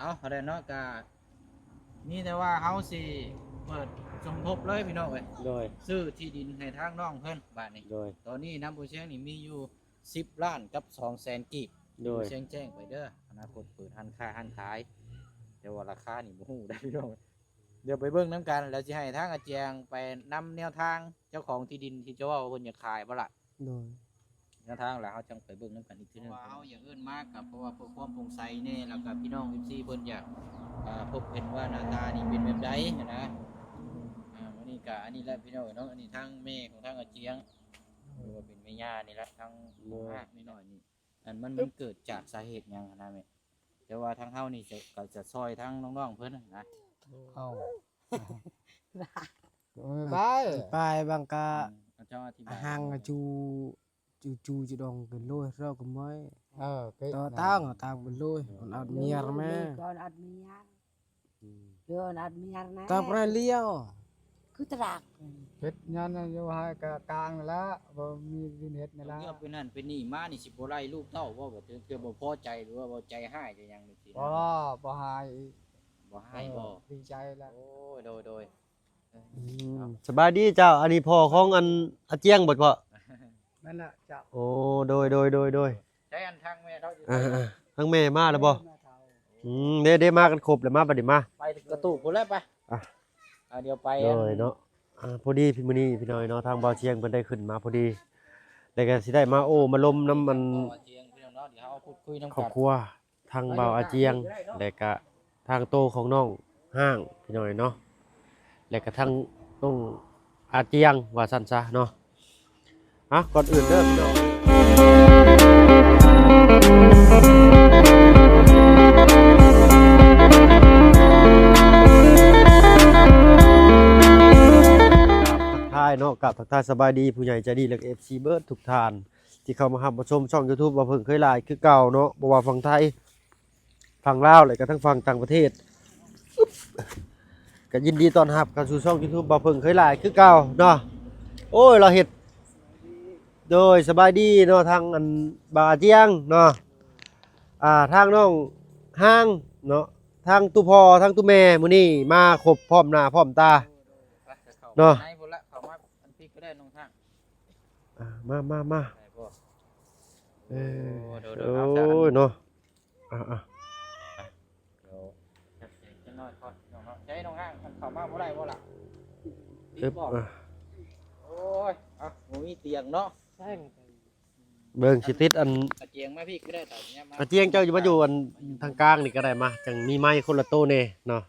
เอาอะไรเนาะก็นี่แต่ว่าเฮาสิเปิดสมทบเลยพี่น้องเอ้ยโดยซื้อที่ดินให้ทางน้องเพิ่นบาดนี้โดยตอนนี้น้ำผู้เชียงนี่มีอยู่10 ล้านกับ200,000กีบโดยผู้เชียงแจ้งไปเด้ออนาคตเปิดร้านค้าร้านขายแต่ว่าราคานี่บ่ฮู้ได้พี่น้องเดี๋ยวไปเบิ่งน้ำกันแล้วสิให้ทางอาเจียงไปนำแนวทางเจ้าของที่ดินที่เจ้าว่าเพิ่นอยากขายบ่ล่ะ โดยแนวทางแล้วเขาจังไปเบิ่งน้ำกันอีกทีนึงว่าเขาอย่างอื่นมากกับเพราะว่าเพื่อความโปร่งใสเนี่ยแล้วก็พี่น้อง FC เพิ่นอยากพบเห็นว่าหน้าตานี่เป็นแบบใดนะวันนี้ก็อันนี้แหละพี่น้องเนาะอันนี้ทางแม่ของทางอาเจียงหรือว่าเป็นแม่ย่านี่แหละทางหมู่ฮักนิดหน่อยนี่อันมันเกิดจากสาเหตุหยังนะแม่แต่ว่าทางเฮานี่ก็จะซอยทางน้องๆเพิ่นนะเอาไปไปบางกะเจ้าอธิบาย hàng chu dong cái lôi rau cái mới cái to tao cái lôi còn ăn miar mẹ còn ăn miar còn ăn miar này tao phải liêu cứ trạc เฮ็ดงานอยู่ให้กลางนั่นละบ่มีดินเฮ็ดนั่นละ เรื่องเป็นนั่นเป็นนี่มานี่สิบ่ไล่ลูกเต้าว่าแบบเทื่อบ่พอใจหรือว่าบ่ใจหายจะยังนี่สิ บ่หาย บ่หายบ่ ดีใจแล้ว โอ้ยโดยสบายดีเจ้าอันนี้พ่อของอันอาเจียงบ่พ่อ นั่นน่ะเจ้า โอ้โดยใช้อันทางแม่เราอยู่ ทั้งแม่มาแล้วบ่เด้มากันครบแล้วมาบัดนี้มา ไปกระตุกพุ่นแล้วไปเดี๋ยวไป โดยเนาะพอดีพี่มื้อนี้พี่น้อยเนาะทางบ่าวเชียงเพิ่นได้ขึ้นมาพอดีแล้วก็สิได้มาโอ้มาลมน้ำมัน เจียงพี่น้องเนาะเดี๋ยวเฮาพูดคุยนำ ครอบ กัน ครัวทางบ่าวอาเจียงแล้วก็ทางโตของน้องห้างพี่น้อยเนาะแล้วก็ทางน้องอาเจียงว่าซั่นซะเนาะก่อนอื่นเด้อพี่น้องทักทายเนาะกับทักทายสบายดีผู้ใหญ่ใจดีและ FC เบิร์ดทุกท่านที่เข้ามารับชมช่อง YouTube ว่าเพิ่งเคยหลายคือเก่าเนาะบ่ว่าฝั่งไทยฝั่งลาวและก็ทั้งฝั่งต่างประเทศก็ยินดีต้อนรับเข้าสู่ช่อง YouTube บ่เพิ่งเคยหลายคือเก่าเนาะโอ้ยเราเฮ็ดโดยสบายดีเนาะทางอันบาเจียงเนาะทางน้องห้างเนาะทางตุพ่อทางตุแม่มื้อนี้มาครบพร้อมหน้าพร้อมตา เนาะ ในพุ่นละเข้ามาอันพี่ก็ได้น้องทาง มาได้บ่ เออ โด โอ้ยเนาะเดี๋ยวจะน้อยก่อนน้องเนาะใช้น้องห้างมันเข้ามาบ่ได้บ่ล่ะ เอ๊บ โอ้ยบ่มีเตียงเนาะ เบิ่งสิติดอัน กระเจียงมาพี่ก็ได้แต่เนี่ยมา อาเจียงเจ้าอยู่มาอยู่อันทางกลางนี่ก็ได้มาจังมีไม้คนละโตแน่เนาะ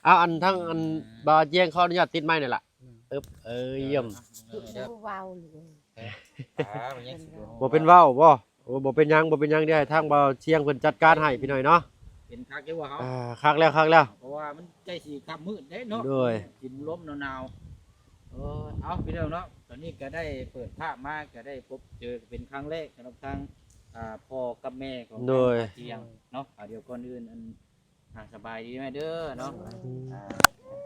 เอาอันทั้งอันบาเจียงขออนุญาตติดไม้นี่ล่ะเยี่ยม nó vào luôn มันยังสิบ่ บ่เป็นเว้าบ่เป็นหยังเดี๋ยวให้ทางบาเจียงเพิ่นจัดการให้พี่หน่อยเนาะ เป็นคักอยู่ว่าเฮา คักแล้ว เพราะว่ามันใกล้สิค่ำมืดเด้เนาะ ด้วย กินลมหนาวๆเอาพี่น้องเนาะตอนนี้ก็ได้เปิดภาพมาก็ได้พบเจอเป็นครั้งแรกสำหรับทางพ่อกับแม่ของ โดย เจียงเนาะเดี๋ยวก่อนอื่นสบายดีไหมเด้อเนาะ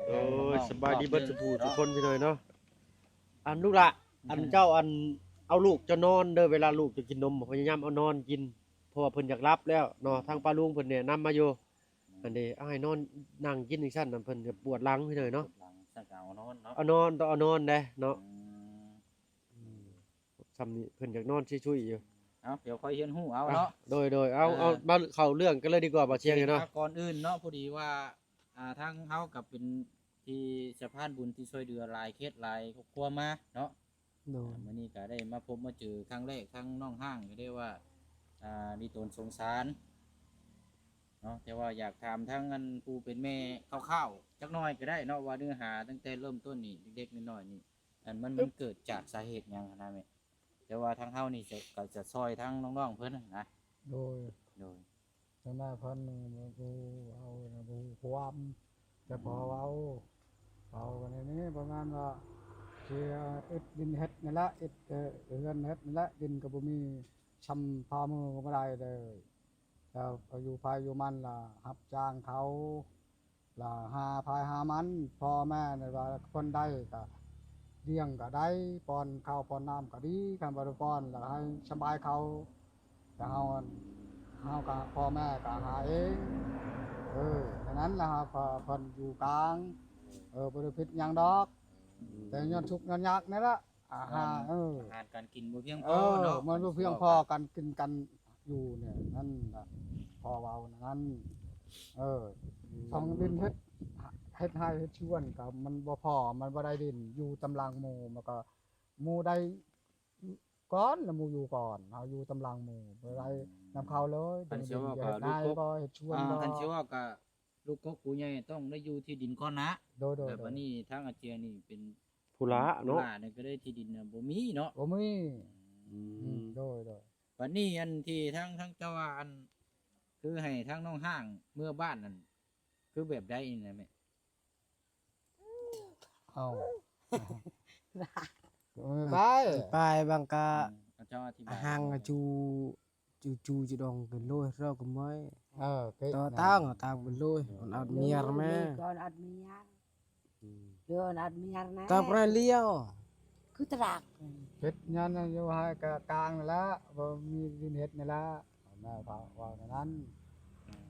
โอ้ยสบายดีเบิดทุกคนพี่หน่อยเนาะอันลูกละอันเจ้าอันเอาลูกจะนอนเด้อเวลาลูกจะกินนมพยายามเอานอนกินเพราะว่าเพิ่นอยากรับแล้วเนาะทางป้าลุงเพิ่นเนี่ยนำมาอยู่อันนี้เอาให้นอนนั่งกินจังซั่นน่ะเพิ่นจะปวดหลังพี่หน่อยเนาะ หลังสักเอานอนเนาะ เอานอนต้องเอานอนเด้เนาะซ้ำนี่เพิ่นอยากนอนชุยๆอยู่ เอาเดี๋ยวค่อยเฮียนหูเอาเนาะ โดยเอามาเข้าเรื่องกันเลยดีกว่าบ่เชียงเนาะ ก่อนอื่นเนาะพอดีว่าทางเฮากับเป็นที่สะพานบุญที่ช่วยเหลือหลายเคสหลายครอบครัวมาเนาะ โดย มื้อนี้ก็ได้มาพบมาเจอครั้งแรกทั้งน้องห้างก็ได้ว่ามีตนสงสารเนาะแต่ว่าอยากถามทั้งอันผู้เป็นแม่คร่าวๆจักหน่อยก็ได้เนาะว่าเนื้อหาตั้งแต่เริ่มต้นนี่เด็กๆน้อยๆนี่มันเกิดจากสาเหตุหยังนะแม่แต่ว่าทางเฮานี่ก็จะซอยทั้งน้องๆเพิ่นนะ โดย โดย ทางหน้าพันบ่เอาบ่ความแต่พอเอากันนี้ประมาณว่าสิอึดดินเฮ็ดนั่นละอึดเรือนเฮ็ดนั่นละดินก็บ่มีชำพามือก็บ่ได้เลยแล้วอยู่ภายอยู่มันล่ะรับจ้างเขาล่ะหาภายหามันพ่อแม่นี่ว่าคนใดก็เลี้ยงก็ได้ป้อนข้าวป้อนน้ำก็ดีคันบ่ได้ป้อนแล้วให้สบายเขาแต่เฮาห เฮาก็พ่อแม่ก็หาเองฉะนั้นล่ะครับเพิ่นอยู่กลางบ่ได้ผิดหยังดอก แต่ย้อนทุกข์ย้อนยากนี่ล่ะอาหารอาหารการกินบ่เพียงพ เอ อ อ เนาะ มันบ่เพียงพอกันกินกันอยู่เนี่ยนั่นล่ะพอเว้านั้นต้องดินเฮ็ดให้เฮ็ดชวนก็มันบ่พอมันบ่ได้ดินอยู่ตำรางหมู่มันก็หมู่ได้ก่อนแล้วหมู่อยู่ก่อนเฮาอยู่ตำรางหมู่บ่ได้นำเขาเลย คันสิว่า เฮ็ ก็ ด ลู นาก ย กบ บ่เฮ็ดชวนบ่ คันสิว่าก็ลูกกบผู้ใหญ่ต้องได้อยู่ที่ดินก่อนนะ โดย แต่บัดนี้ทางอาเจียนี่เป็น ผู้ละเนาะ ผู้ล่นี่ก็ได้ที่ดินน่ะบ่มีเนาะ บ่มี อืม โดย บัดนี้อันที่ทั้งเจ้าว่าอันคือให้ทั้งน้องห้างเมื่อบ้านนั่นคือแบบใดนี่นะแม่ เอ้าไป ไปบางกะ เจ้าอธิบาย hàng chu chu dong cái lôi rau cái mới cái to tao tao cái lôi còn ăn miếng mà Còn ăn miếng. Còn ăn miếng này. tao phải liêu Cứ trạc. เฮ็ดงานอยู่ให้กลางนั่นละบ่มีดินเฮ็ดนี่ละแม่ว่านั้น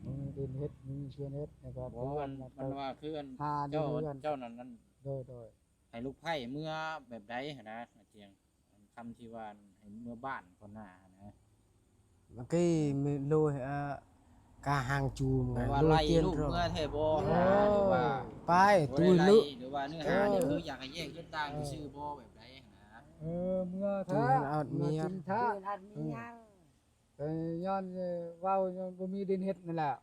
มีดินเฮ็ดมีชวนเฮ็ดนี่ก็ โอ้มันว่าคืออัน หาดิ เจ้าน เรือน เจ้านั่น โดย ให้ลูกไผ่เมื่อแบบใดหั้นนะอาเจียงคำที่ว่าให้เมื่อบ้านคนหน้านะ cái lôi cả hàng chu หรือ mà ว่า lôi ไล่ tiền ลูก rồi เมื่อเทโบหรือว่า ไป บ่ ตุ ได้ ย ไล่ ลุ หรือว่าเนื้อหานี่คืออยากให้แยกขึ้นต่างชื่อโบแบบใดนะ เมื่อท่าเมื่อกินท่า Còn ăn miếng. แต่ย้อนเว้าย้อนบ่มีดินเฮ็ดนั่นแหละ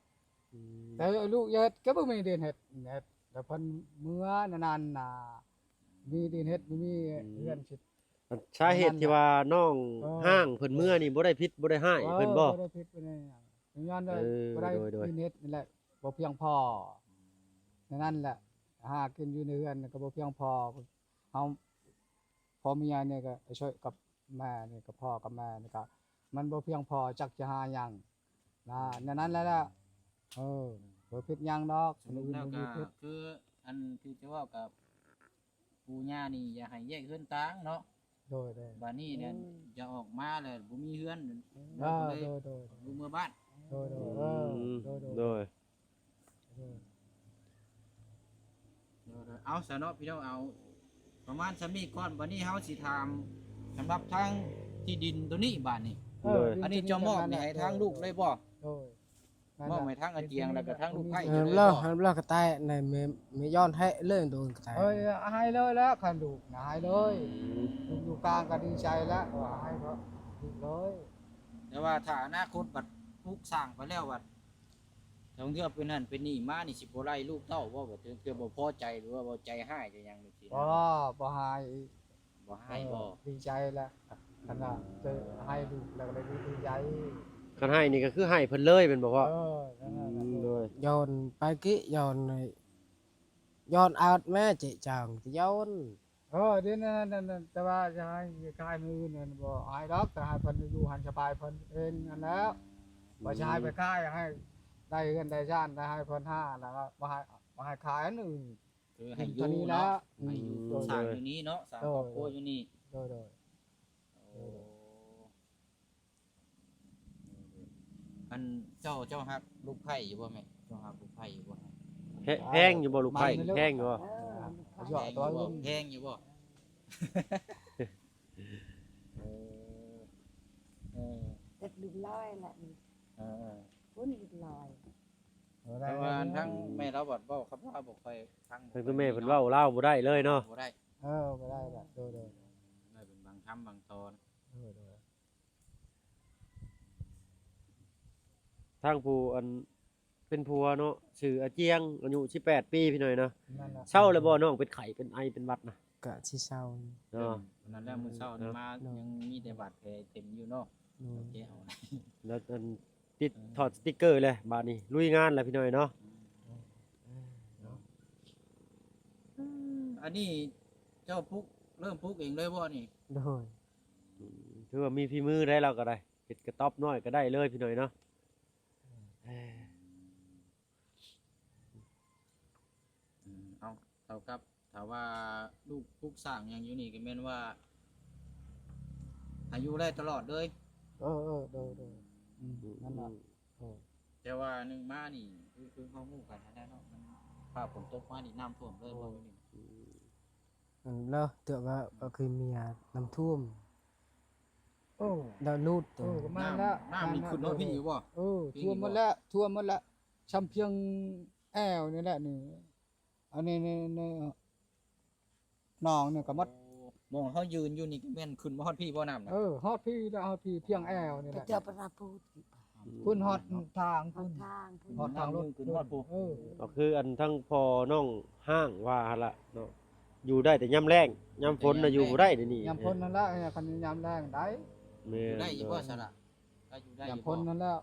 แต่ลูกเฮ็ดก็บ่มีดินเฮ็ดแต่เพิ่นเมื่อนานๆน่ะมีดินเฮ็ดบ่มีเรือนสิ สาเหตุที่ว่าน้องห้างเพิ่นเมื่อนี่บ่ได้พิษบ่ได้ให้เพิ่นบ่ ได้ผิดไปเลยย้อนได้ เออ บ่ได้ โดย ดินเฮ็ดนี่แหละบ่เพียงพอนั่นแหละหากินอยู่ในเรือนก็บ่เพียงพอเฮาพ่อเมียเนี่ยก็ช่วยกับแม่นี่กับพ่อกับแม่นี่ก็มันบ่เพียงพอจักจะหาหยังนะนั้นแล้วล่ะบ่ผิดหยังดอก สรุปแล้ว บ่ ก็ มีผิด คืออันที่จะว่ากับปู่ย่านี่อยากให้แยกขึ้นต่างเนาะ โดย บ้านนี้เนี่ยจะออกมาเลยบ่มีเฮือน โด เลย โดยโดย ลูกเมื่อบ้าน โดยโดย โดย เอาซะเนาะพี่น้องเอา ประมาณสมีก่อนวันนี้เฮาสิถามสำหรับทางที่ดินตัวนี้บ้านนี้ อันนี้จะมอบให้ทางลูกเลยบ่ โดย มอบให้ทางอาเจียงแล้วก็ทางลูกไผ่ lo cái tay này mới giòn hệ lên đồ cái tay ให้เลยแล้วคันลูกให้เลยอยู่กลางก็ดีใจแล้วให้เพราะเลย แต่ว่าถ้าอนาคตบัดปลูกสร้างไปแล้วบัดท่องเที่ยวเป็นนั่นเป็นนี่มานี่สิบ่ไล่ลูกเต้าบ่แบบเกือบ่พอใจหรือว่าบ่ใจให้จะหยังจังซี่ บ่ให้ บ่ให้บ่ ดีใจแล้วขนาดจะให้ลูกแล้วก็เลยดีใจ คันให้นี่ก็คือให้เพิ่นเลยเป็นบ่พ่อ โดย giòn bài kỹ giòn này giòn out mẹ chị chàng thì giòn เดี๋ยวนั้นแต่ว่าจะให้กายมือเนี่ยบ่ให้ดอกแต่ให้เพิ่นอยู่หันสบายเพิ่นเองอันแล้วบ่ใช่ไปค่ายให้ได้เงินได้ชาติได้ให้เพิ่น5แล้วก็บ่ให้ขายอันอื่น คือให้อ ตัว ยู่ นี้แล้ เนาะ ว ให้อยู่สร้างอยู่นี้เนาะสร้างครอบครัวอยู่นี่ โดย โอ้อันเจ้าฮักลูกไผ่อยู่บ่แม่เจ้าฮักลูกไผ่อยู่บ่ แพงอยู่บ่ลูกไผ่แพงอยู่บ่ เยอะตัวนึง แพงอยู่บ่เออ Thịt được lòi là เออ cuốn được lòi. แต่ว่าทั้งแม่เราบอกเว้าครับว่าบ่ค่อยฟัง ทางตัวแม่เพิ่นเว้าลาวบ่ได้เลยเนาะ บ่ได้ บ่ได้ละโดย ได้เป็นบางคำบางตอน ทางผู้อันเป็นผัวเนาะชื่ออาเจียงอายุ18ปีพี่หน่อยเนาะ นั่นล่ะ เศร้าเลยบ่น้องเป็นไข้เป็นไอเป็นหวัดนะ cả chi sau เนาะ วันนั้นแล้วมื้อเช้านี่มายังมีแต่บาดแผลเต็มอยู่เนาะแก้วนะ แล้วอันติดถอดสติ๊กเกอร์เลยบาดนี้ลุยงานแล้วพี่หน่อยเนาะ อันนี้เจ้าปลูกเริ่มปลูกเองเลยบ่นี่ rồi ถือว่ามีฝีมือได้เราก็ได้เฮ็ดกระต๊อบน้อยก็ได้เลยพี่หน่อยเนาะ เอาเท่ากับถ้าว่าลูกปลูกสร้างหยังอยู่นี่ก็แม่นว่าอายุได้ตลอดเลย โดยนั่นล่ะ แต่ว่าหนึ่งมานี่คือเขาฮู้กันนะเนาะมันภาพฝนตกมานี่น้ำท่วมเลยบ่นี่ แล้วเตือว่าก็คือเมียน้ำท่วม โอ้ ดาวนูด เออประมาณละ น้ำมีขึ้นเนาะพี่อยู่บ่ เออท่วมหมดแล้วท่วมหมดแล้วช้ำเพียงแอวนี่แหละนี่อันนี้นี่หนองเนี่ยก็หมด มองเขายืนอยู่นี่ก็แม่นขึ้นบ่ฮอดพี่บ่น้ำนะ เออฮอดพี่แล้วฮอดพี่เพียงแอวนี่ ไป แหละ เจอประพูด พุ่นฮอดทาง ทา พุ่ ง น ทางพุ่น ฮอดทางรถ ขึ้นฮอดปู เออ ก็คืออันทั้งพอน้องห้างว่าหั่นละเนาะอยู่ได้แต่ยามแล้งยามฝนน่ะอยู่บ่ได้เดี๋ยวนี้ ยามพ้นนั่นแหละคันยามแรงได้ แม่ อยู่ น ได้อยู่บ่สระก็อยู่ได้อย าม ยู่ พ้น บ่ นั่นแล้ว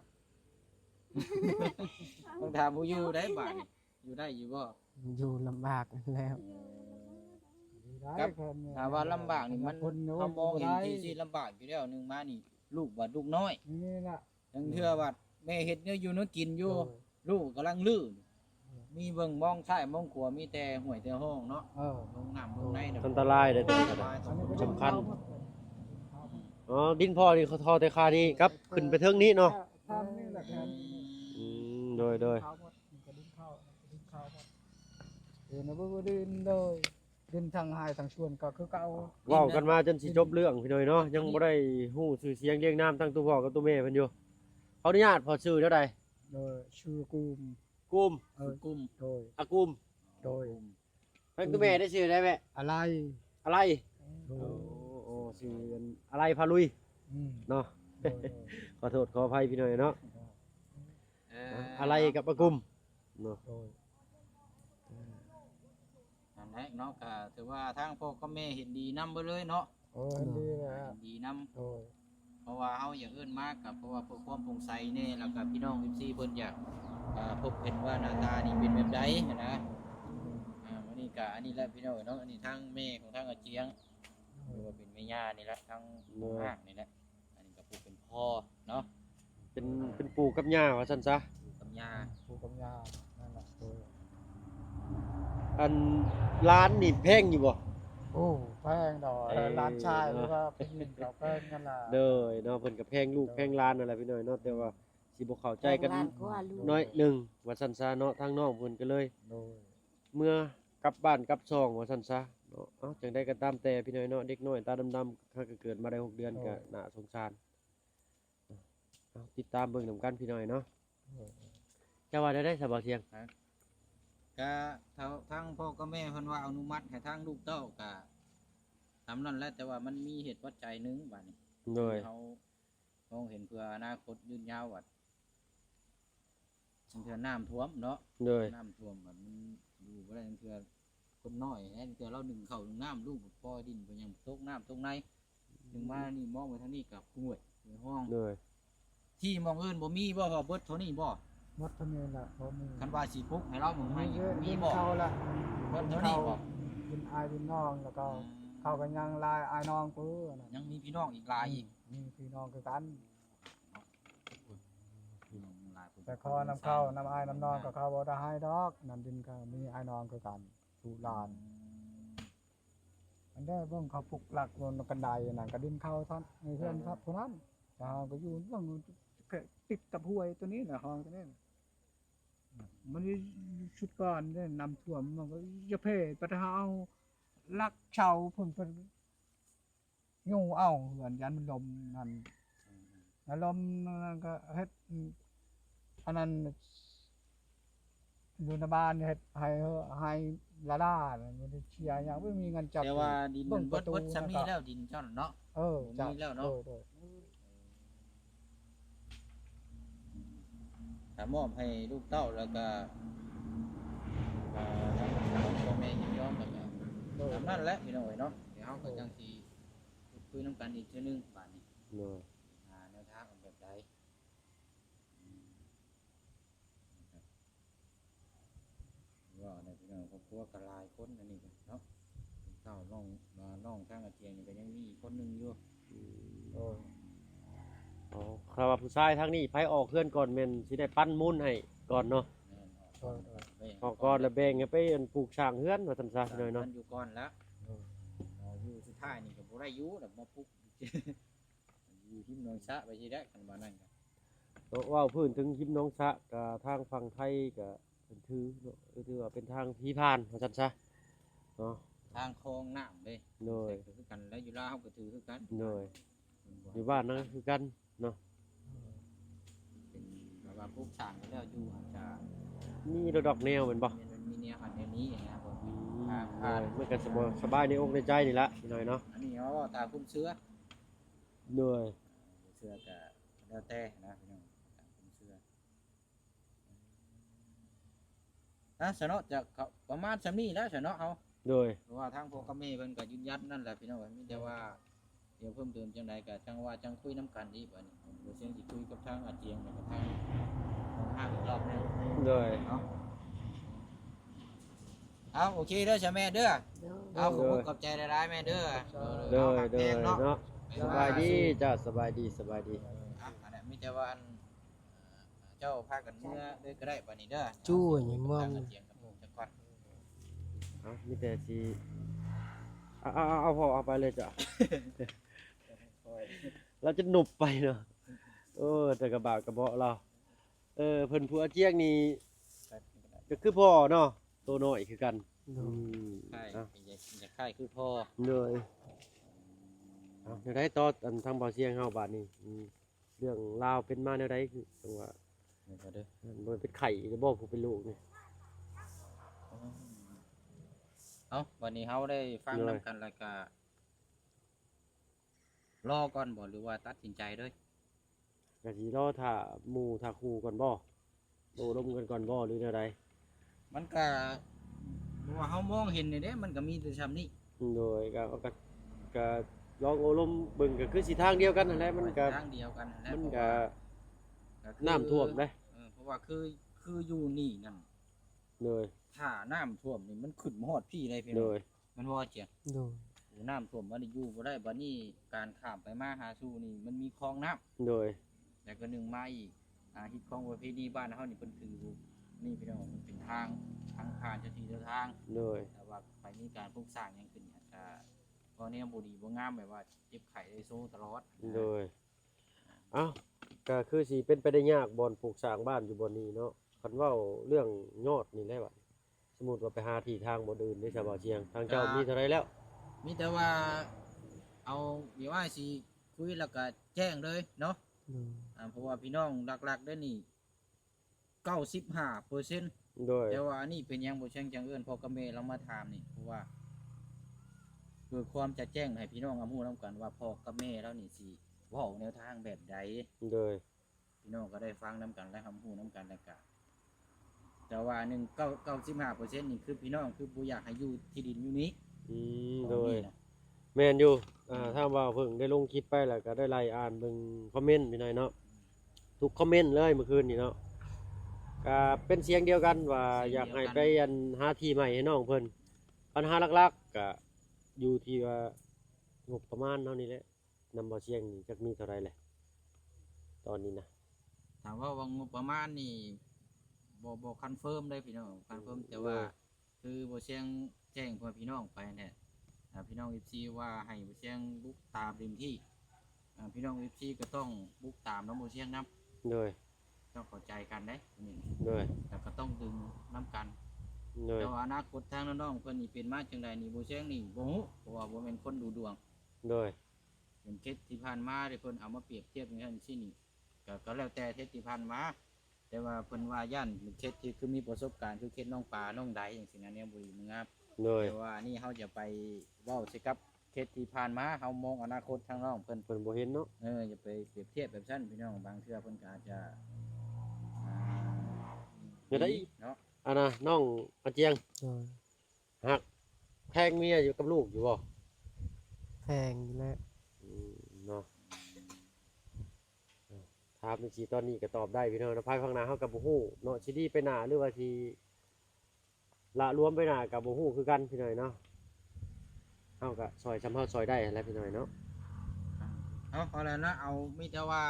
ต้องถามผู้อยู่ได้บ่าดนี่อยู่ได้อยู่บ่ อยู่ลำบากแล้ว ครับ ถามว่าลำบากนี่มันเขามองเห็นที่สิลำบากอยู่แล้วหนึงมานี่ลูกว่าลูกน้อย นี่ล่ะ ทั้งเทื่อว่าแม่เฮ็ดเนื้ออยู่เนื้อกินอยู่ลูกกำลังลื้อมีเบิ่งมองซ้ายมองขวามีแต่ห้วยแต่ห้องเนาะ เออ ลงน้ำลงในเด้ อันตรายได้อตัวนี้ก็ได้ สำคัญ อ๋อดินพ่อนี่เขาทอแต่คานี้ครับขึ้นไปเทิงนี้เนาะ ทำนี่แหละครับ โดย ข้าวหมดมันก็ดินข้าวดินข้าวหมดเออนะบ่ดินเลยดินทางหายทางชวนก็คือเก่า เว้ากันมาจนสิจบเรื่องพี่น้อยเนาะยังบ่ได้ฮู้ชื่อเสียงเรียงนามทั้งตัวพ่อกับตัวแม่เพิ่นอยู่ขออนุญาตพอชื่อเท่าใด โดยชื่อกูม กุม เออก ลุ่ม โดย อากุม โดย ทั้งตัวแม่ได้ชื่อได้ไหม อะไร อะไร โด โอ้ ย ชื่ออะไรพาลุย อืม เนาะ โดย ขอโทษขออภัยพี่น้อยเนาะ อะไรกับอากุมเนาะ โดย นั่นแหละเนาะก็ถือว่าทางพ่อกับแม่เห็นดีนำไปเลยเนาะ โอ้ยดีเลย เห็ ฮะ นดีนำ โดย เพราะว่าเฮาอย่างอื่นมากกับเพราะว่าเพื่อความโปร่งใสแน่แล้วก็พี่น้อง FC เพิ่นอยากพบเห็นว่าหน้าตานี่เป็นแบบใดนะวันนี้ก็อันนี้แหละพี่น้องเนาะอันนี้ทางแม่ของทางอาเจียงหรือว่าเป็นแม่ย่านี่แหละทางภาคนี่แหละอันนี้ก็ผู้เป็นพ่อเนาะ เป็นปู่กับย่าว่าซั่นซะ อยู่กับย่า ปูกับยานั่นแหละโดย อันร้านนี่แพงอยู่บ่ โอ้แพงดอกร้านชายหรือว่าไปยินเขาแพงกันล่ะ เด้อเนาะเพิ่นก็แพงลูกแพงร้านนั่นแหละพี่น้อยเนาะแต่ว่าสิบ่เข้าใจกัน ก็ว่าลูก น้อยหนึ่งว่าซั่นซะเนาะทางน้องเพิ่นก็เลย โดย เมื่อกลับบ้านกลับช่องว่าซั่นซะเนาะเอ้าจังได๋ก็ตามแต่พี่น้อยเนาะเด็กน้อยตาดำๆถ้าก็เกิดมาได้6เดือนก็น่าสงสารเอาติดตามเบิ่งนำกันพี่น้อยเนาะจะว่าได้สบายเสียง ก็ทางพ่อกับแม่เพิ่นว่าอนุมัติให้ทางลูกเต้าก็ทำนั่นแหละแต่ว่ามันมีเหตุปัจจัยหนึงบัดนี้ โดย เขามองเห็นเพื่ออนาคตยืนยาววัดเพื่อน้ำท่วมเนาะ โดย น้ำท่วมแบบมันอยู่บ่ได้เพื่อคนน้อยเพื่อเราดึงเข้าดึงน้ำลูกปล่อยดินไปยังตกน้ำตกในดึงมานี่มองไปทางนี้กับห้วยในห้อง โดย ที่มองอื่นบ่มีบ่พอเบิดเท่านี้บ่ หมดเท่านี้แหละเพราะมี คันว่าสิปลุกให้เราหมุนให้ เยอะ มี ดิน บ่ เข้าละ เบิดเท่านี้บ่ ดินอายดินน้องแล้วก็เข้ากันยังลายอายน้องปื้อนะ ยังมีพี่น้องอีกหลายอีก มีพี่น้องคือกัน พี่น้องหลายคน แต่ขอนำเข้านำอายนำน้องก็เข้าบ่ได้ให้ดอกนำดินก็มีอายน้องคือกันสู่ลานอันได้เบิ่งเขาปลุกหลักบนกันไดนั่นก็ดินเข้าท่านในเพื่อนครับผู้นั้นแต่เราก็อยู่เรื่องติดกับห้วยตัวนี้น่ะห้องตัวนี้น่ะมันชุดก่อนเนี่ยนำท่วมมันก็จะเพ่ปะเทาลักเชาเพิ่นยู่เอาเหือนยันมันลมนั่นแล้วลมนั่นก็เฮ็ดอันนั้นอยู่ในบ้านเฮ็ดให้ละล่ามันเชียร์อย่างไม่มีเงินจับ แต่ว่าดินมันเบิด บิ่งประตู ซ้ำนี้แล้วดินเจ้าน่ะเนาะ เออ บ่มีแล้วเนาะ ออ ถ้ามอบให้ลูกเต้าแล้วก็ทางพ่อแม่ยินยอมแล้วก็ เออ ทำนั่นแหละพี่น้อยเนาะเดี๋ยวเขาก็จังสีคุยน้ำกันอีกเทื่อนึงป่านนี้ โดย แนวทางแบบใดว่าในพี่น้องครอบครัวกระลายคนอันนี้ก็เนาะลูกเต้าน้องทางอาเจียงนี่ก็ยังมีอีกคนหนึงอยู่ เออ อ๋อครับว่าผู้ชายทางนี้ไผออกเพื่อนก่อนแม่นสิได้ปั้นมูลให้ก่อนเนาะ แม่น เออ ออกก่อนแล้วแบ่งให้ไปอันปลูกสร้างเฮือนว่าซั่นซะพี่น้อยเนาะ มันอยู่ก่อนแล้ว เออ อยู่สุดท้ายนี่ก็บ่ได้อยู่แบบมาปุ๊บ อยู่ที่เมืองชะไปสิได้กันมานั่นกัน เว้าพื้นถึงหิมน้องสะก็ทางฝั่งไทยก็เพิ่นถือเนาะก็ถือว่าเป็นทางพี่พานว่าซั่นซะเนาะ ทางคลองน้ำเด้ โดย แต่ก็คือกันแล้วอยู่ลาวเฮาก็ถือคือกัน โดยอยู่บ้านนั่นก็คือกันเนาะ เป็นแบบว่าพวกสร้างไปแล้วอยู่อาจจะ มีดอกแนวเหมือนบ่ มีแนวหันแนวนี้นะครับผม โด ผ่าน ยมันก็สบายในอกในใจนี่ละพี่น้อยเนาะ อันนี้เขาว่าตาคุ้มเชื้อ โดย เชื้อก็แล้วแต่นะพี่น้องตาคุ้มเชื้อสนอจะประมาณสำนี้แล้วสนอเอา โดย เพราะว่าทางพ่อกับแม่เพิ่นก็ยืนยันนั่นแหละพี่น้องมีแต่ว่าเดี๋ยวเพิ่มเติมจังใดก็จังว่าจังคุยน้ำกันอีกบัดนี้เดี๋ยวเสียงสิคุยกับทางอาเจียงแล้วก็ทางห้างอีกรอบหนึง โดย เนาะเอาโอเคเด้อจ้ะแม่เด้อ เด้อ เอาขอบคุณขอบใจหลายๆแม่เด้อ โดย เอา โด แพ ย งเนาะ เนาะสบายดีจ้าสบายดีสบายดี อ่ะอันนั้นมีแต่ว่าอันเจ้าพากันเมื่อเด้อก็ได้บัดนี้เด้อ จู้อย่างมอง ทางอาเจียงกับผมจักก่อน เอามีแต่สิเอาพอเอาไปเลยจ้ะ เราจะหนุบไปเนาะแต่กระบะกระเบาะเราเพิ่นผู้อาเจียงนี่ก็คือพ่อเนาะตัวน้อยคือกัน โดย ใช่ เอา อย่าค่ายคือพ่อ เลยเอาเดี๋ยวได้ต่ออันทางบ่อเสียงเฮาบาดนี้เรื่องราวเป็นมาแนวใดคือจังว่า เดี๋ยวเด้อ บ่เป็นไข่จะบอกผู้เป็นลูกนี่ เอาวันนี้เฮาได้ฟัง เลย นำกันแล้วก็รอก่อนบ่หรือว่าตัดสินใจเลย ก็สิรอถ้าหมู่ถ้าครูก่อนบ่โตลมกันก่อนบ่หรือแนวใด มันก็เพราะว่าเฮามองเห็นนี่เด้มันก็มีแต่ซ้ำนี้ โดยก็ลองโอลมเบิ่งก็คือสิทางเดียวกันนั่นแหละมันก็ ทางเดียวกันแหละ มัน เพราะ ก็ ว่าคือ น้ำท่วมเด้ เพราะว่าคืออยู่นี่นั่น โดย ถ้าน้ำท่วมนี่มันขึ้นมาฮอดพี่เลยพี่ โด น้อง ย มันว่าเจียง โดย โอ้น้ำท่วมมันอยู่บ่ได้บัดนี้การข้ามไปมาหาสู่นี่มันมีคลองน้ำ โดย แล้วก็หนึ่งมาอีกฮิตของประเพณีบ้านเฮานี่เพิ่นถือนี่พี่น้องมันเป็นทางผ่านเจ้าที่เจ้าทาง โดย แต่ว่าไปมีการปลูกสร้างหยังขึ้นเนี่ยก็เนี่ยบ่ดีบ่งามแบบว่าเจ็บไข้ได้โซตลอด โดยเอ้าก็คือสิเป็นไปได้ยากบ่อนปลูกสร้างบ้านอยู่บ่อนนี้เนาะคันเว้าเรื่องยอดนี่แหละบัดสมมุติว่าไปหาที่ทางบ่อื่นได้สบายเชียงทางเจ้ามีเท่าไรแล้ว มีแต่ว่าเอาเดี๋ยวว่าสิคุยแล้วก็แจ้งเลยเนาะ โดย เพราะว่าพี่น้องหลักๆได้นี่95% โดย แต่ว่าอันนี้เป็นหยังบ่เชิงจังเอิ้นพ่อกับแม่เรามาถามนี่เพราะว่าเพื่อความจะแจ้งให้พี่น้องรับรู้นํกันว่าพ่อกับแม่เรานี่สิเว้าแนวทางแบบใด โดย พี่น้องก็ได้ฟังนํกันและรับรู้นํกันแล้วก็แต่ว่า95%นี่คือพี่น้องคือบ่อยากให้อยู่ที่ดินอยู่นี้ โดย นี่นะ แม่นอยู่ถ้าว่าเพิ่งได้ลงคลิปไปแล้วก็ได้ไล่อ่านเบิ่งคอมเมนต์พี่น้อยเนาะทุกคอมเมนต์เลยเมื่อคืนนี่เนาะก็เป็นเสียงเดียวกันว่าอยากให้ไปอันหาที่ใหม่ให้น้องเพิ่นปัญหาหลักๆก็อยู่ที่ว่างบประมาณเท่านี้แหละนำบ่เสียงนี่จักมีเท่าไรแหละตอนนี้นะ ถามว่าวางงบประมาณนี่บ่คอนเฟิร์มเลยพี่น้องคอนเฟิร์มแต่ว่าคือบ่เสียงแจ้งเพื่อพี่น้องไปเนี่ยพี่น้อง FC ว่าให้บ่เสียงบุกตามเต็มที่พี่น้อง FC ก็ต้องบุกตามน้ำบ่เสียงนํ โดย ต้องเข้าใจกันได้นี่ โดย แต่ก็ต้องดึงน้ำกัน โดย แต่ว่าอนาคตทางน้องๆเพิ่นนี่เป็นมาจังใดนี่บ่เสียงนี่บ่ฮู้เพราะว่าบ่แม่นคนดูดวง โดย อย่างเคสที่ผ่านมาได้เพิ่นเอามาเปรียบเทียบอย่างนั้นซี่นี่ก็แล้วแต่เคสที่ผ่านมา แต่ว่าเพิ่นว่าย่านเคสที่คือมีประสบการณ์คือเคสน้องปลาน้องใดจังซี่นะเนี่ยบ่ดีมึงครับ โดย แต่ว่านี่เฮาจะไปเว้าสิกับเคสที่ผ่านมาเฮามองอนาคตทางน้องเพิ่น เพิ่นบ่เห็นเนาะ อย่าไปเปรียบเทียบแบบนั้นพี่น้องบางเทื่อเพิ่นก็อาจจะอ่า อย่าได้ เนาะ อันน่ะน้องอาเจียง โดย หักแพงเมียอยู่กับลูกอยู่บ่ แพงอยู่แล้ว เนาะถามจังซี่ตอนนี้ก็ตอบได้พี่น้องนะภายข้างหน้าเฮาก็บ่ฮู้เนาะสิดีไปหน้าหรือว่าสิละรวมไปหน้าก็บ่ฮู้คือกันพี่น้อยเนาะเฮาก็ซอยซำเฮาซอยได้แหละพี่น้อยเนาะ เอาแล้วนะเอามีแต่ว่า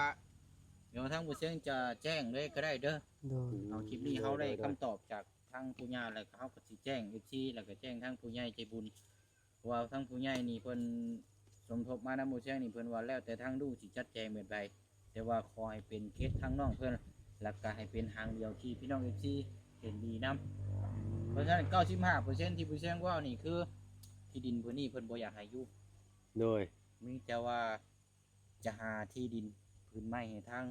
เดี๋ยวทางผู้เชี่ยวจะแจ้งเลยก็ได้เด้อ โดย เอาคลิปนี้เขาได้คำตอบจากทางผู้ใหญ่แล้วก็เขาก็สิแจ้ง FC แล้วก็แจ้งทางผู้ใหญ่ใจบุญเพราะว่าทางผู้ใหญ่นี่เพิ่นสมทบมานำผู้เชี่ยวนี่เพิ่นว่าแล้วแต่ทางดูสิจัดแจงแบบใดแต่ แต่ว่าขอให้เป็นเคสทางน้องเพิ่นแล้วก็ให้เป็นทางเดียวที่พี่น้อง FC เห็นดีนํเพราะฉะนั้น95%ที่ผู้แจ้งว่านี่คือที่ดินพื้นนี้เพิ่นบ่อยากให้อยู่ โดย มีแต่ว่าจะหาที่ดินพื้นไม้ให้ทาง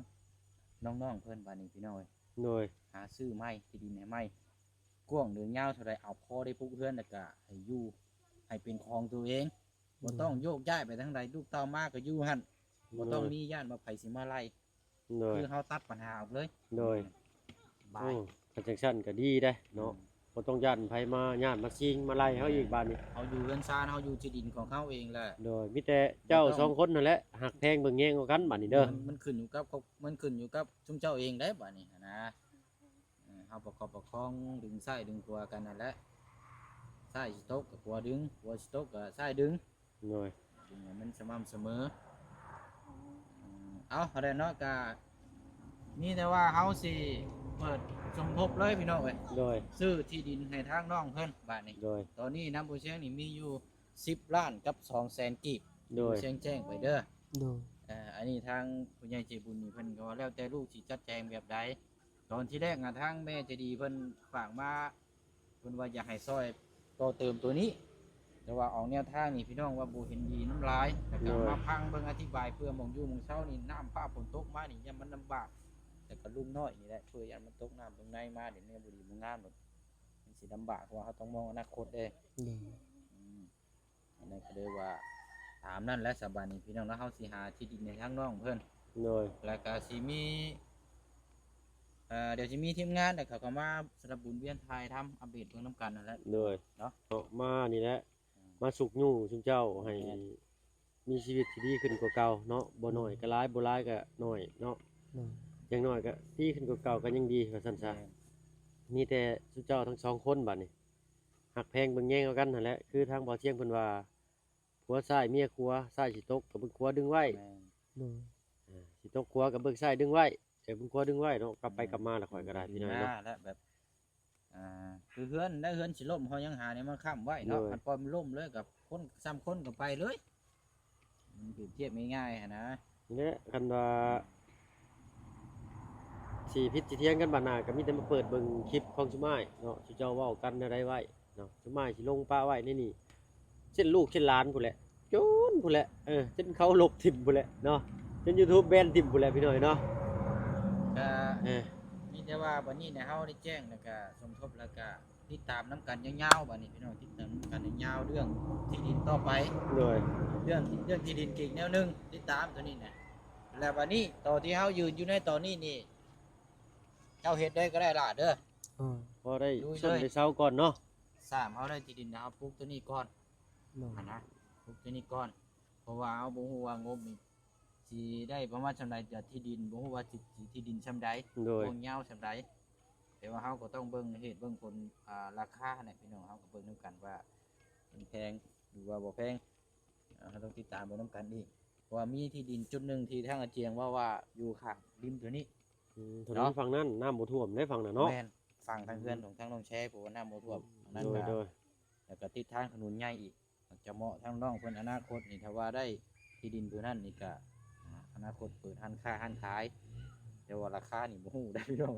น้องๆเพิ่นบัดนี้พี่น้องเอ้ย โดย หาซื้อไม้ที่ดินให้ไม้กว้างหรือยาวเท่าใดเอาพอได้ปลูกเรือนแล้วก็ให้อยู่ให้เป็นของตัวเองบ่ต้องโยกย้ายไปทางใดลูกเต้ามาก็อยู่หั่นบ่ต้องมีย่านว่าไผสิมาไล่ โดย คือเฮาตัดปัญหาออกเลย โดย บา โอ้ ย คันจังซั่นก็ดีได้เนาะบ่ต้องย่านไผมาย่านมาซิงมาไล่เฮาอีกบาดนี้ เฮาอยู่เรือนซานเฮาอยู่ที่ดินของเฮาเองแหละ โดยมีแต่เจ้าสองคนนั่นแหละหักแพงเบิ่งแยงกว่ากันบาดนี้เด้อ มันขึ้นอยู่กับมันขึ้นอยู่กับชุมเจ้าเองได้บัดนี้นะเฮาประกอบประคองดึงซ้ายดึงขวากันนั่นแหละซ้ายสิตกกับขวาดึงขวาสิตกกับซ้ายดึง โดย ดึงให้มันสม่ำเสมอเอาอะไรเนาะก็มีแต่ว่าเฮาสิเปิดสมทบเลยพี่น้องเอ้ย โดย ซื้อที่ดินให้ทางน้องเพิ่นบาดนี้ โดย ตอนนี้น้ำผู้เชียงนี่มีอยู่10 ล้านกับ200,000กีบ โดย ผู้เชียงแจ้งไปเด้อ โดย อันนี้ทางผู้ใหญ่ใจบุญนี่เพิ่นก็ว่าแล้วแต่ลูกสิจัดแจงแบบใดตอนที่แรกอะทางแม่ใจดีเพิ่นฝากมาเพิ่นว่าอยากให้ซอยต่อเติมตัวนี้ แต่ว่าออกแนวทางนี่พี่น้องว่าบ่เห็นดีน้ำลายแล้วก็มาพังเบิ่งอธิบายเพื่อหมองอยู่หมองเช้านี่น้ำฟ้าฝนตกมานี่ยามมันลำบากแต่ก็ลุงน้อยนี่แหละเพื่อยามมันตกน้ำตรงในมาเดี๋ยวนี้บ่ดีบ่งามหมดมันสิลำบากเพราะว่าเขาต้องมองอนาคตเด้ โดย อันนั้นก็เลยว่าตามนั่นแหละสบายนี้พี่น้องแล้วเฮาสิหาที่ดินในทางน้องเพิ่น โดย แล้วก็สิมีเดี๋ยวสิมีทีมงานเดี๋ยวเขาก็มาสนับสนุนเวียนไทยทำอัปเดตเพิ่งน้ำกันนั่นแหละ โดย เนาะ ออกมานี่แหละมาสุกยู่ซุมเจ้าให้มีชีวิตที่ดีขึ้นกว่าเก่าเนาะบ่น้อยก็หลายบ่หลายก็น้อยเนาะ โดย อย่างน้อยก็ดีขึ้นกว่าเก่าก็ยังดีว่าซั่นซะมีแต่ซุมเจ้าทั้งสองคนบัดนี้หักแพงเบิ่งแย่งเอากันนั่นแหละคือทางบ่อเชียงเพิ่นว่าผัวซ้ายเมียขวาซ้ายสิตกก็เบิ่งขวาดึงไว้ แม่น โดย สิตกขวาก็เบิ่งซ้ายดึงไว้แต่เบิ่งขวาดึงไว้เนาะกลับไปกลับมาแล้วค่อยก็ได้พี่น้องเนาะ และแบบคือเฮือนได้เฮือนสิล่มเขายังหาเนี่ยมันค้ำไว้เนาะ โดย มันปล่อยมันล่มเลยกับคนซ้ำคนก็ไปเลยมันเปรียบเทียบง่ายๆหั้นนะ นี่แหละคันว่าสิผิดสิเถียงกันบัดหน้าก็มีแต่มาเปิดเบิ่งคลิปของซุมอ้ายเนาะซุเจ้าเว้ากันแนวใดไว้เนาะซุมอ้ายสิลงป้าไว้ในนี่เช่นลูกเช่นหลานพุ่นแหละจนพุ่นแหละจนเขาลบทิ่มพุ่นแหละเนาะจน YouTube แบนทิ่มพุ่นแหละพี่น้อยเนาะ ก็ เออ มีแต่ว่าวันนี้เนี่ยเฮาได้แจ้งแล้วก็สมทบแล้วก็ติดตามน้ำกันยาวๆบัดนี้พี่น้องติดตามน้ำกันยาวๆเรื่องที่ดินต่อไป โดย เรื่องที่ดินกิ่งแนวหนึงติดตามตัวนี้นะแล้ววันนี้ต่อที่เฮายืนอยู่ในตอนนี้นี่เจ้าเฮ็ดได้ก็ได้ล่ะเด้อ โดย พอได้ ลุยเลย ส้นได้เช้าก่อนเนาะ สามเฮาได้ที่ดินนะครับปลูกตัวนี้ก่อน โดย นะปลูกตัวนี้ก่อน เพราะว่าเฮาบ่ฮู้ว่างบนี่สิได้ประมาณซำใดจากที่ดินบ่ฮู้ว่าสิที่ดินซำใด โดย วงยาวซำใดแต่ว่าเฮาก็ต้องเบิ่งเหตุเบิ่งผลราคาเนี่ยพี่น้องเฮาก็เบิ่งนํกันว่ามันแพงหรือว่าบ่แพงเฮาต้องติดตามเบิ่งนํกันอีกเพราะว่ามีที่ดินจุดหนึงที่ทางอาเจียงว่าอยู่ข้างริมตัวนี้ ถนนฝั่งนั้นน้ำบ่ท่วมได้ฝั่งน่ะเนาะ แม่นฝั่งทางเพื่อนของทางน้องแช่ผมว่าน้ำโมท่วมอันนั้น โดย ก็ โดย แล้วก็ติดทางถนนใหญ่อีกจะเหมาะทางน้องเพิ่นอนาคตนี่ถ้าว่าได้ที่ดินตัวนั้นนี่ก็อนาคตเปิดห้านค้าห้านขายแต่ว่าราคานี่บ่ฮู้ได้พี่น้อง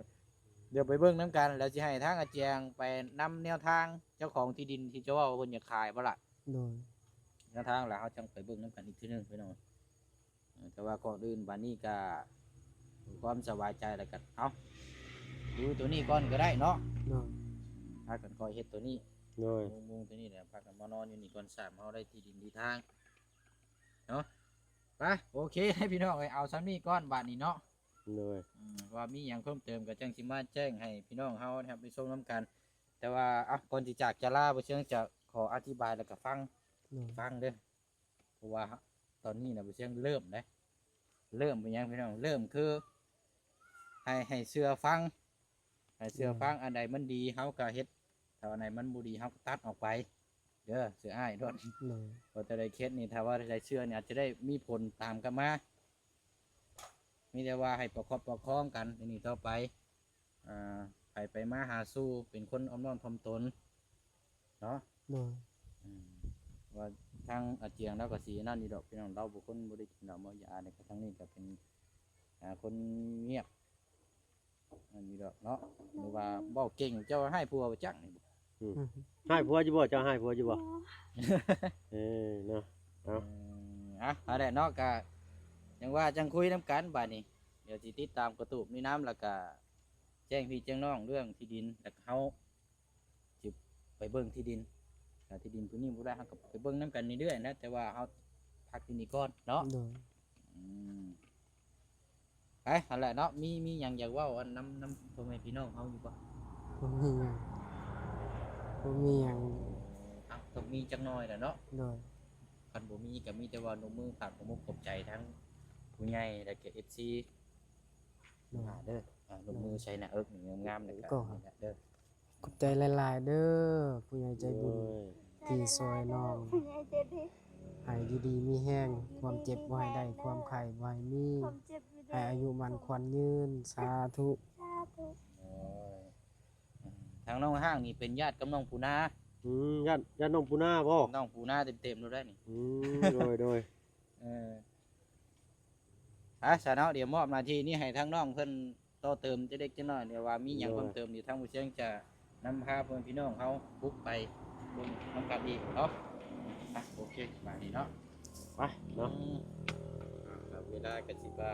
เดี๋ยวไปเบิ่งน้ำกันแล้วสิให้ทางอาเจียงไปนำแนวทางเจ้าของที่ดินที่เจ้าว่าเพิ่นอยากขายบ่ล่ะ โดย แนวทางแล้วเฮาจังไปเบิ่งน้ำกันอีกทีหนึงพี่น้องแต่ว่าก่อนอื่นบัดนี้ก็เพื่อความสบายใจแล้วกันเอาดูตัวนี้ก่อนก็ได้เนาะ โดย พากันคอยเฮ็ดตัวนี้ โดย มุงตัวนี้แหละพากันมานอนอยู่นี่ก่อนสามเฮาได้ที่ดินที่ทางเนาะไปโอเค ให้พี่น้องเอาซ้ำนี้ก้อนบาทนี้เนาะ โดย ว่ามีหยังเพิ่มเติมก็จังสิมาแจ้งให้พี่น้องเฮานะครับไปชมน้ำกัน แต่ว่าก่อนที่จากจะลาบ่เชิงจะขออธิบายแล้วก็ฟัง โดย ฟังเด้อเพราะว่าตอนนี้นะบ่เชิงเริ่มเด้เริ่มเป็นหยังพี่น้องเริ่มคือให้เชื่อฟังให้เชื่อฟังอันใดมันดีเฮาก็เฮ็ดถ้าอันไหนมันบ่ดีเฮาก็ตัดออกไปเด้อเสืออ้ายโดด โดย พอจะได้เคสนี่ถ้าว่าได้เชื่อเนี่ยอาจจะได้มีผลตามกันมามีแต่ว่าให้ประคับประคองกันในนี้ต่อไปไปมาหาสู้เป็นคนอ้อมน้อมถ่อมตนเนาะ โดย ว่าทางอาเจียงแล้วก็สีนั่นนี่ดอกพี่น้องเราบุคคลบริกินเราเมื่อยาในกระทั่งนี้ก็เป็น คนเงียบมันมีดอกเนาะหรือว่าเว้าเก่งเจ้าให้ผัวบ่จักนี่ ให้ผัวอยู่บ่เจ้าให้ผัวอยู่บ่เนาะ เอาแหละเนาะก็ยังว่าจังคุยน้ำกันบัดนี้เดี๋ยวสิติดตามกระตูบนี่น้ำแล้วก็แจ้งพี่แจ้งน้องเรื่องที่ดินแล้วก็เฮาสิไปเบิ่งที่ดินที่ดินพื้นนี้บ่ได้เฮาก็ไปเบิ่งน้ำกันเรื่อยๆนะแต่ว่าเฮาพักที่นี่ก่อนเนาะ โดย ไปเอาแหละเนาะมีหยังอยากเว้าอันน้ำพ่อแม่พี่น้องเฮาอยู่บ่ บ่มีหยัง ต้องมีจักหน่อยแหละเนาะ โดย คันบ่มีก็มีแต่ว่าหนมมือฝากของมุกขอบใจทั้งผู้ใหญ่และก็ FC โดย เด้อหนมมือใช้หน้าเอิกนี่งามๆเลย ก็ เด้อ ขอบใจหลายๆเด้อผู้ใหญ่ใจบุญที่ซอยน้องให้ดีๆมีแห้งความเจ็บบ่ให้ได้ความไข้บ่ให้มีให้อายุมันขวัญยืนสาธุ โอ้ยทางน้องห้างนี่เป็นญาติกับน้องปูนา ญาติน้องปูนาบ่ น้องปูนาเต็มๆเลยได้นี่ โดย สาเนาะเดี๋ยวมอบหน้าที่นี้ให้ทางน้องเพิ่นต่อเติมจะเด็กจะน้อยเดี๋ยวว่ามีหยังเพิ่มเติมเดี๋ยวทางผู้เชี่ยวจะนำพาเพื่อนพี่น้องเขาบุกไปบนน้ำกันอีกเนาะโอเคมานี่เนาะ ไปเนาะ เวลากันสิว่า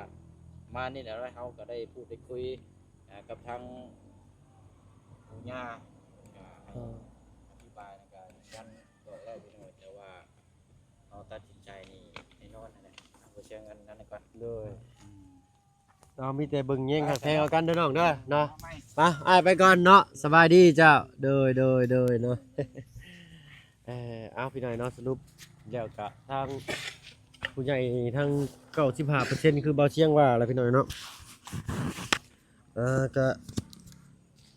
มานี่แหละเราก็ได้พูดได้คุยกับทางผู้ย่าอธิบายในการยันก็เล่าไปหน่อยแต่ว่าเราตัดสินใจนี่แน่นอนนะผู้เชี่ยวกันนั่นก่อน โดยเรามีแต่เบิ่งแย่งหักแพงเอากันเด้อน้องเด้อเนาะมาอ้ายไปก่อนเนาะสบายดีเจ้าโดยเนาะ เอาพี่หน่อยเนาะสรุปเดี๋ยวกะทางผู้ใหญ่ทาง95%คือเบาเชียงว่าอะไรพี่หน่อยเนาะก็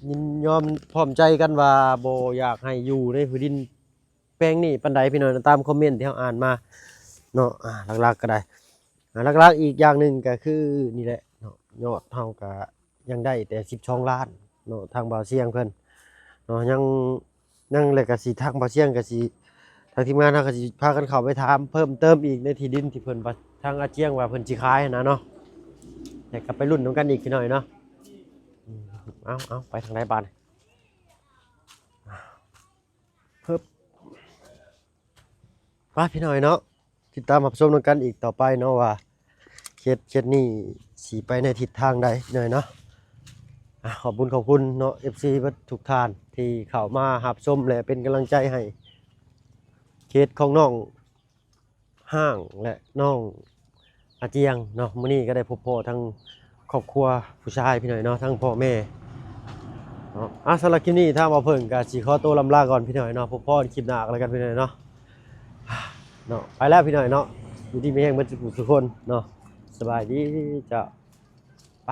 ยินยอมพร้อมใจกันว่าบ่อยากให้อยู่ในพื้นดินแปลงนี้ปานใดพี่หน่อยตามคอมเมนต์ที่เราอ่านมาเนาะหลักๆก็ได้หลักๆอีกอย่างหนึ่งก็คือนี่แหละเนาะยอดเฮาก็ยังได้แต่12ล้านเนาะทางเบาเชียงเพิ่นเนาะยังเลยก็สิทางเบาเชียงก็สิทางทีมงานเฮาก็สิพากันเข้าไปถามเพิ่มเติมอีกในที่ดินที่เพิ่นว่าทางอาเจียงว่าเพิ่นสิขายนะเนาะแต่ก็ไปลุ้นนำกันอีกพี่หน่อยเนาะเอาไปทางไหนบ้านเพิ่มไปพี่หน่อยเนาะติดตามรับชมกันอีกต่อไปเนาะว่าเคสนี้สิไปในทิศทางใดหน่อยเนาะขอบคุณเนาะ FC ทุกท่านที่เข้ามารับชมและเป็นกำลังใจให้เคสของน้องห้างและน้องอาเจียงเนาะมื้อนี้ก็ได้พบพ่อทั้งครอบครัวผู้ชายพี่หน่อยเนาะทั้งพ่อแม่เนาะสำหรับคลิปนี้ถ้ามาเพิ่งก็สิขอตัวลำลาก่อนพี่หน่อยเนาะพบพ่อคลิปหน้าแล้วกันพี่หน่อยเนาะไปแล้วพี่หน่อยเนาะอยู่ที่มีแห่งบรรจุทุกคนเนาะสบายดีจ้ะไป